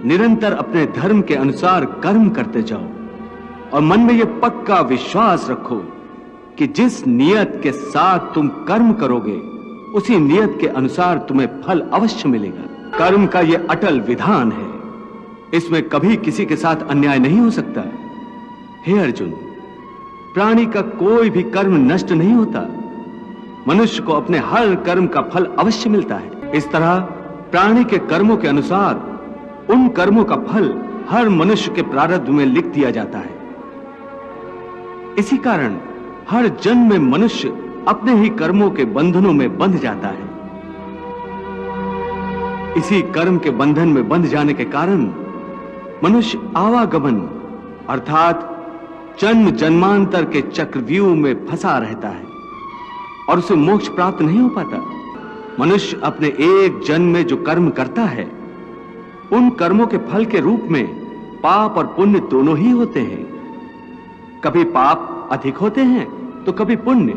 निरंतर अपने धर्म के अनुसार कर्म करते जाओ और मन में यह पक्का विश्वास रखो कि जिस नियत के साथ तुम कर्म करोगे उसी नियत के अनुसार तुम्हें फल अवश्य मिलेगा। कर्म का यह अटल विधान है, इसमें कभी किसी के साथ अन्याय नहीं हो सकता। हे अर्जुन, प्राणी का कोई भी कर्म नष्ट नहीं होता। मनुष्य को अपने हर कर्म का फल अवश्य मिलता है। इस तरह प्राणी के कर्मों के अनुसार उन कर्मों का फल हर मनुष्य के प्रारब्ध में लिख दिया जाता है। इसी कारण हर जन्म में मनुष्य अपने ही कर्मों के बंधनों में बंध जाता है। इसी कर्म के बंधन में बंध जाने के कारण मनुष्य आवागमन अर्थात जन्म जन्मांतर के चक्रव्यूह में फंसा रहता है और उसे मोक्ष प्राप्त नहीं हो पाता। मनुष्य अपने एक जन्म में जो कर्म करता है उन कर्मों के फल के रूप में पाप और पुण्य दोनों ही होते हैं। कभी पाप अधिक होते हैं तो कभी पुण्य।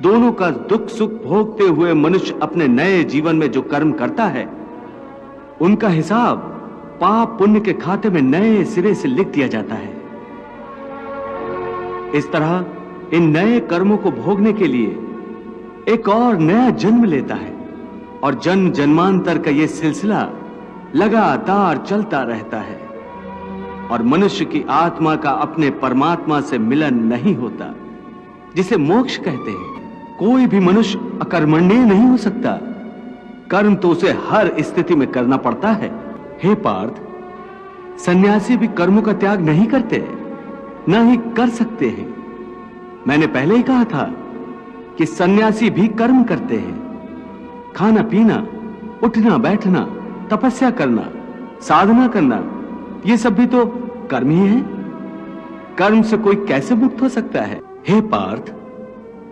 दोनों का दुख सुख भोगते हुए मनुष्य अपने नए जीवन में जो कर्म करता है उनका हिसाब पाप पुण्य के खाते में नए सिरे से लिख दिया जाता है। इस तरह इन नए कर्मों को भोगने के लिए एक और नया जन्म लेता है और जन्म जन्मांतर का यह सिलसिला लगातार चलता रहता है और मनुष्य की आत्मा का अपने परमात्मा से मिलन नहीं होता, जिसे मोक्ष कहते हैं। कोई भी मनुष्य अकर्मण्य नहीं हो सकता। कर्म तो उसे हर स्थिति में करना पड़ता है। हे पार्थ, सन्यासी भी कर्मों का त्याग नहीं करते, न ही कर सकते हैं। मैंने पहले ही कहा था कि सन्यासी भी कर्म करते हैं। खाना पीना, उठना बैठना, तपस्या करना, साधना करना, ये सब भी तो कर्म ही है। कर्म से कोई कैसे मुक्त हो सकता है? हे पार्थ,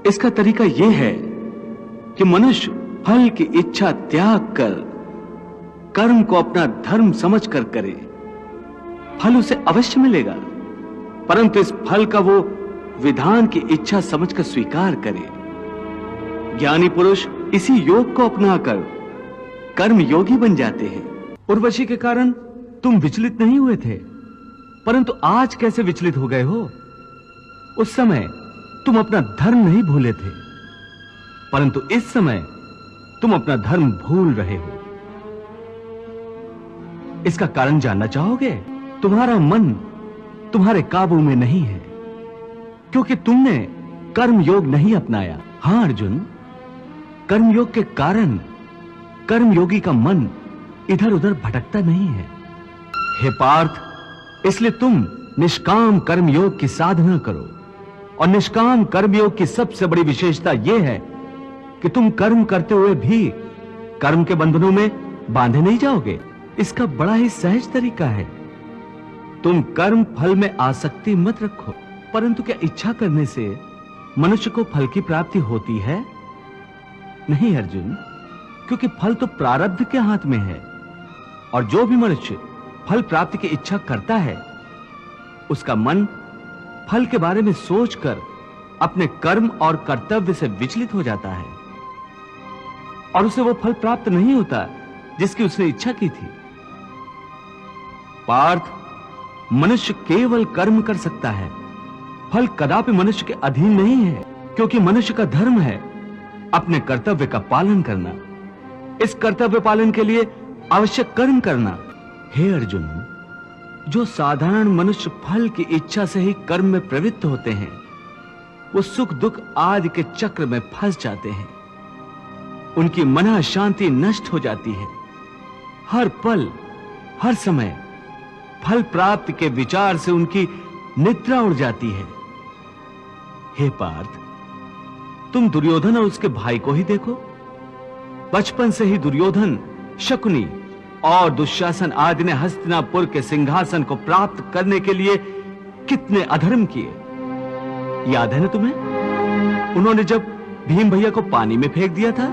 इसका तरीका यह है कि मनुष्य फल की इच्छा त्याग कर कर्म को अपना धर्म समझकर करे। फल उसे अवश्य मिलेगा, परंतु इस फल का वो विधान की इच्छा समझकर स्वीकार करे। ज्ञानी पुरुष इसी योग को अपनाकर कर्म योगी बन जाते हैं। उर्वशी के कारण तुम विचलित नहीं हुए थे, परंतु आज कैसे विचलित हो गए हो? उस समय तुम अपना धर्म नहीं भूले थे, परंतु इस समय तुम अपना धर्म भूल रहे हो। इसका कारण जानना चाहोगे? तुम्हारा मन तुम्हारे काबू में नहीं है, क्योंकि तुमने कर्म योग नहीं अपनाया। हां अर्जुन, कर्म योग के कारण कर्मयोगी का मन इधर उधर भटकता नहीं है। हे पार्थ, इसलिए तुम निष्काम कर्मयोग की साधना करो। और निष्काम कर्मयोग की सबसे बड़ी विशेषता यह है कि तुम कर्म करते हुए भी कर्म के बंधनों में बांधे नहीं जाओगे। इसका बड़ा ही सहज तरीका है। तुम कर्म फल में आसक्ति मत रखो, परंतु क्या इच्छा करने से मनुष्य को फल की प्राप्ति होती है? नहीं अर्जुन, क्योंकि फल तो प्रारब्ध के हाथ में है और जो भी मनुष्य फल प्राप्ति की इच्छा करता है उसका मन फल के बारे में सोचकर अपने कर्म और कर्तव्य से विचलित हो जाता है और उसे वो फल प्राप्त नहीं होता जिसकी उसने इच्छा की थी। पार्थ, मनुष्य केवल कर्म कर सकता है, फल कदापि मनुष्य के अधीन नहीं है, क्योंकि मनुष्य का धर्म है अपने कर्तव्य का पालन करना। इस कर्तव्य पालन के लिए आवश्यक कर्म करना। हे अर्जुन, जो साधारण मनुष्य फल की इच्छा से ही कर्म में प्रवृत्त होते हैं वो सुख दुख आदि के चक्र में फंस जाते हैं। उनकी मन शांति नष्ट हो जाती है। हर पल हर समय फल प्राप्ति के विचार से उनकी निद्रा उड़ जाती है। हे पार्थ, तुम दुर्योधन और उसके भाई को ही देखो। बचपन से ही दुर्योधन, शकुनी और दुशासन आदि ने हस्तिनापुर के सिंहासन को प्राप्त करने के लिए कितने अधर्म किए, याद है ना तुम्हें? उन्होंने जब भीम भैया को पानी में फेंक दिया था